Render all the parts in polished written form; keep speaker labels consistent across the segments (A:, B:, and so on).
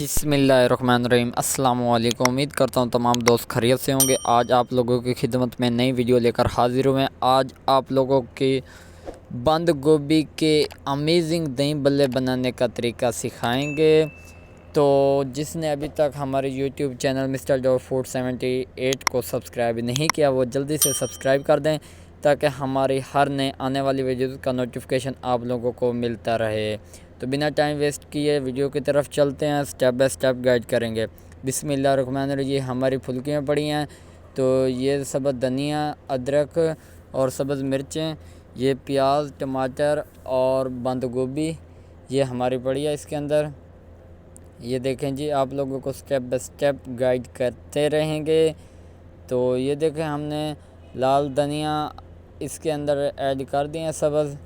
A: बिस्मिल्लाहिर्रहमानिर्रहीम। अस्सलाम वालेकुम। उम्मीद करता हूँ तमाम दोस्त खैरियत से होंगे। आज आप लोगों की खिदमत में नई वीडियो लेकर हाजिर हुए हैं। आज आप लोगों के बंद गोभी के अमेजिंग दही बल्ले बनाने का तरीका सिखाएंगे। तो जिसने अभी तक हमारे YouTube channel mister dot food 78 को सब्सक्राइब नहीं किया वो जल्दी से सब्सक्राइब कर दें ताकि हमारी हर नए आने वाली वीडियो का नोटिफिकेशन आप लोगों को मिलता रहे। तो बिना टाइम वेस्ट किए वीडियो की तरफ चलते हैं, स्टेप बाय स्टेप गाइड करेंगे। बिस्मिल्लाहिर्रहमानिर्रहीम। ये हमारी फुल्कियाँ पड़ी हैं, तो ये सब्ज़ धनिया, अदरक और सब्ज़ मिर्चें, ये प्याज, टमाटर और बंद गोभी ये हमारी पड़ी है इसके अंदर। ये देखें जी, आप लोगों को स्टेप बाय स्टेप गाइड करते रहेंगे। तो ये देखें, हमने लाल धनिया इसके अंदर ऐड कर दिए हैं सब्ज़।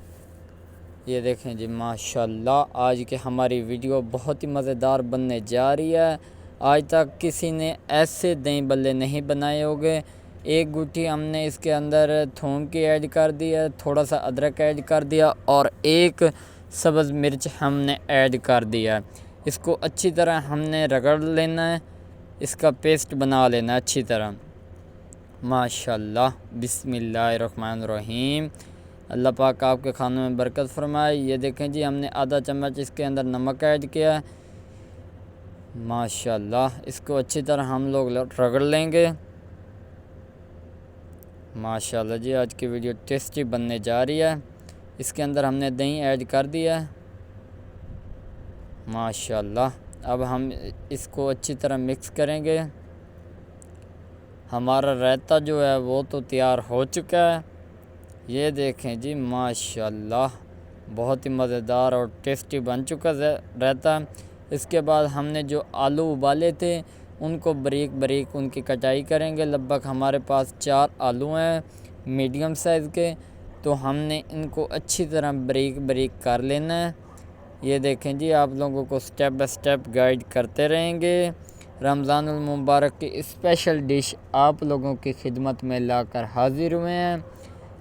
A: ये देखें जी, माशाल्लाह आज की हमारी वीडियो बहुत ही मज़ेदार बनने जा रही है। आज तक किसी ने ऐसे दही बल्ले नहीं बनाए होंगे। एक गुठी हमने इसके अंदर थूम की ऐड कर दी है, थोड़ा सा अदरक ऐड कर दिया और एक सब्ज़ मिर्च हमने ऐड कर दिया। इसको अच्छी तरह हमने रगड़ लेना है, इसका पेस्ट बना लेना है अच्छी तरह। माशाल्लाह। बिस्मिल्लाहिर्रहमानिर्रहीम। अल्लाह पाक आपके खानों में बरकत फरमाए। ये देखें जी, हमने आधा चम्मच इसके अंदर नमक ऐड किया। माशाल्लाह। इसको अच्छी तरह हम लोग रगड़ लेंगे। माशाल्लाह जी, आज की वीडियो टेस्टी बनने जा रही है। इसके अंदर हमने दही ऐड कर दिया। माशाल्लाह। अब हम इसको अच्छी तरह मिक्स करेंगे। हमारा रायता जो है वो तो तैयार हो चुका है। ये देखें जी, माशाल्लाह बहुत ही मज़ेदार और टेस्टी बन चुका रायता। इसके बाद हमने जो आलू उबाले थे उनको बारीक बारीक उनकी कटाई करेंगे। लगभग हमारे पास 4 आलू हैं मीडियम साइज़ के, तो हमने इनको अच्छी तरह बारीक बारीक कर लेना है। ये देखें जी, आप लोगों को स्टेप बाय स्टेप गाइड करते रहेंगे। रमज़ानुल मुबारक की स्पेशल डिश आप लोगों की खिदमत में लाकर हाजिर हुए हैं।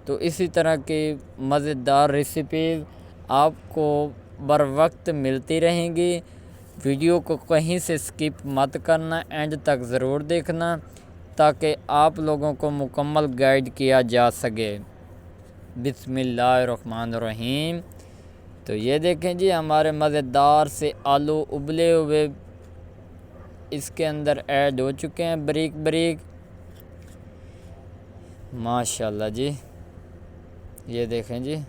A: तो इसी तरह की मज़ेदार रेसिपीज़ आपको बर वक्त मिलती रहेंगी। वीडियो को कहीं से स्किप मत करना, एंड तक ज़रूर देखना ताकि आप लोगों को मुकम्मल गाइड किया जा सके। बिस्मिल्लाहिर्रहमानिर्रहीम। तो ये देखें जी, हमारे मज़ेदार से आलू उबले हुए इसके अंदर ऐड हो चुके हैं बारीक बारीक। माशाल्लाह जी। ये देखें जी,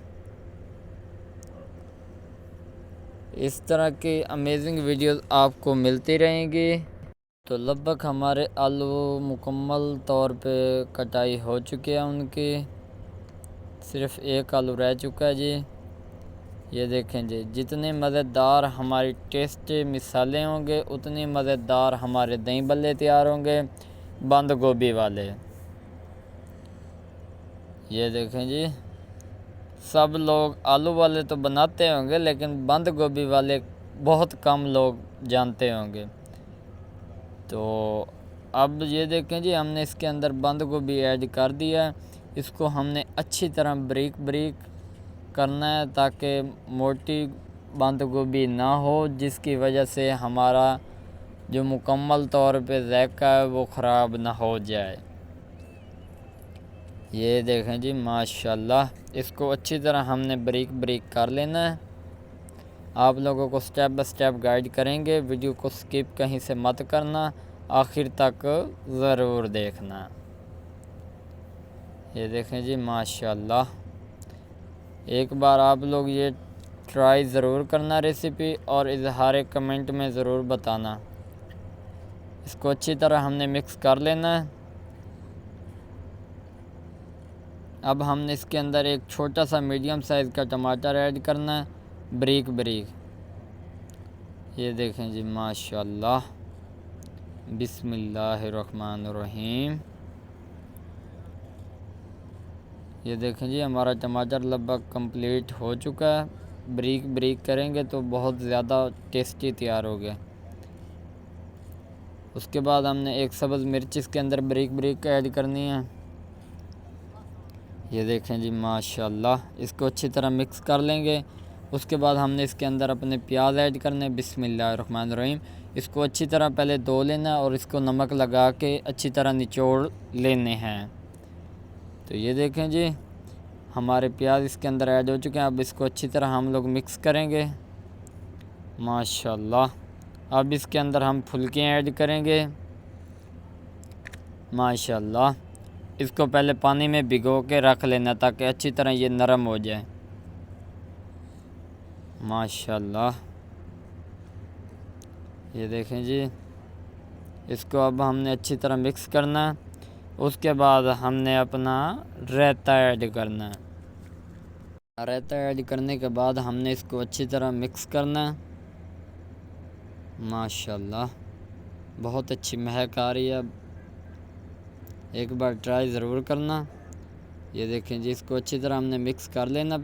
A: इस तरह की अमेजिंग वीडियोस आपको मिलती रहेंगी। तो लगभग हमारे आलू मुकम्मल तौर पे कटाई हो चुकी है उनकी, सिर्फ़ एक आलू रह चुका है जी। ये देखें जी, जितने मज़ेदार हमारी टेस्टी मिसालें होंगे उतनी मज़ेदार हमारे दही बल्ले तैयार होंगे बंद गोभी वाले। ये देखें जी, सब लोग आलू वाले तो बनाते होंगे लेकिन बंद गोभी वाले बहुत कम लोग जानते होंगे। तो अब ये देखें जी, हमने इसके अंदर बंद गोभी ऐड कर दिया। इसको हमने अच्छी तरह बारीक बारीक करना है ताकि मोटी बंद गोभी ना हो, जिसकी वजह से हमारा जो मुकम्मल तौर पे ज़ायका है वो ख़राब ना हो जाए। ये देखें जी, माशाल्लाह। इसको अच्छी तरह हमने बारीक बारीक कर लेना है। आप लोगों को स्टेप बाय स्टेप गाइड करेंगे, वीडियो को स्किप कहीं से मत करना, आखिर तक ज़रूर देखना। ये देखें जी, माशाल्लाह। एक बार आप लोग ये ट्राई ज़रूर करना रेसिपी और इज़हार कमेंट में ज़रूर बताना। इसको अच्छी तरह हमने मिक्स कर लेना है। अब हमने इसके अंदर एक छोटा सा मीडियम साइज़ का टमाटर ऐड करना है बारीक बारीक। ये देखें जी, माशाल्लाह। बिस्मिल्लाहिर्रहमानिर्रहीम। ये देखें जी, हमारा टमाटर लगभग कंप्लीट हो चुका है। बारीक बारीक करेंगे तो बहुत ज़्यादा टेस्टी तैयार हो गया। उसके बाद हमने एक सब्ज़ मिर्च इसके अंदर बारीक बारीक ऐड करनी है। ये देखें जी, माशाल्लाह। इसको अच्छी तरह मिक्स कर लेंगे उसके बाद हमने इसके अंदर अपने प्याज ऐड करने, बिस्मिल्लाहिर्रहमानिर्रहीम। इसको अच्छी तरह पहले धो लेना और इसको नमक लगा के अच्छी तरह निचोड़ लेने हैं। तो ये देखें जी, हमारे प्याज इसके अंदर ऐड हो चुके हैं। अब इसको अच्छी तरह हम लोग मिक्स करेंगे माशाल्लाह। अब इसके अंदर हम फुल्कियाँ ऐड करेंगे माशाल्लाह। इसको पहले पानी में भिगो के रख लेना ताकि अच्छी तरह ये नरम हो जाए माशाल्लाह। ये देखें जी, इसको अब हमने अच्छी तरह मिक्स करना है। उसके बाद हमने अपना रायता ऐड करना है। रायता ऐड करने के बाद हमने इसको अच्छी तरह मिक्स करना है माशाल्लाह। बहुत अच्छी महक आ रही है, एक बार ट्राई ज़रूर करना। ये देखें जी, इसको अच्छी तरह हमने मिक्स कर लेना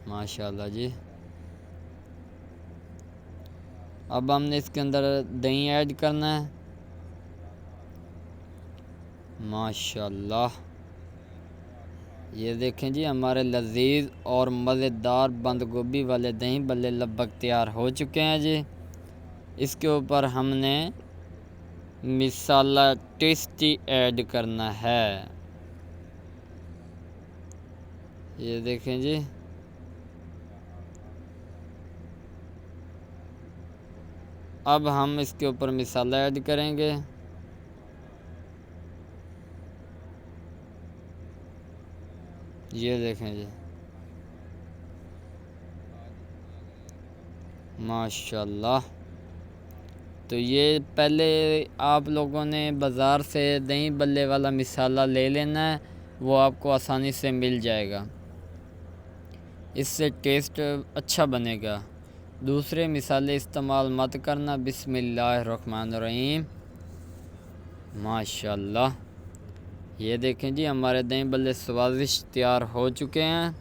A: माशाल्लाह जी। अब हमने इसके अंदर दही ऐड करना है माशाल्लाह। ये देखें जी, हमारे लजीज और मज़ेदार बंद गोभी वाले दही बल्ले लगभग तैयार हो चुके हैं जी। इसके ऊपर हमने मसाला टेस्टी ऐड करना है। ये देखें जी, अब हम इसके ऊपर मसाला ऐड करेंगे ये देखें जी माशाल्लाह। तो ये पहले आप लोगों ने बाज़ार से दही बल्ले वाला मसाला ले लेना है, वो आपको आसानी से मिल जाएगा, इससे टेस्ट अच्छा बनेगा। दूसरे मसाले इस्तेमाल मत करना। बिस्मिल्लाहिर्रहमानिर्रहीम माशाल्लाह। ये देखें जी, हमारे दही बल्ले स्वादिष्ट तैयार हो चुके हैं।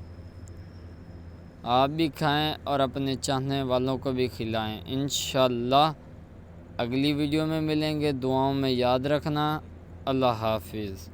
A: आप भी खाएं और अपने चाहने वालों को भी खिलाएं इंशाल्लाह। अगली वीडियो में मिलेंगे, दुआओं में याद रखना। अल्लाह हाफिज़।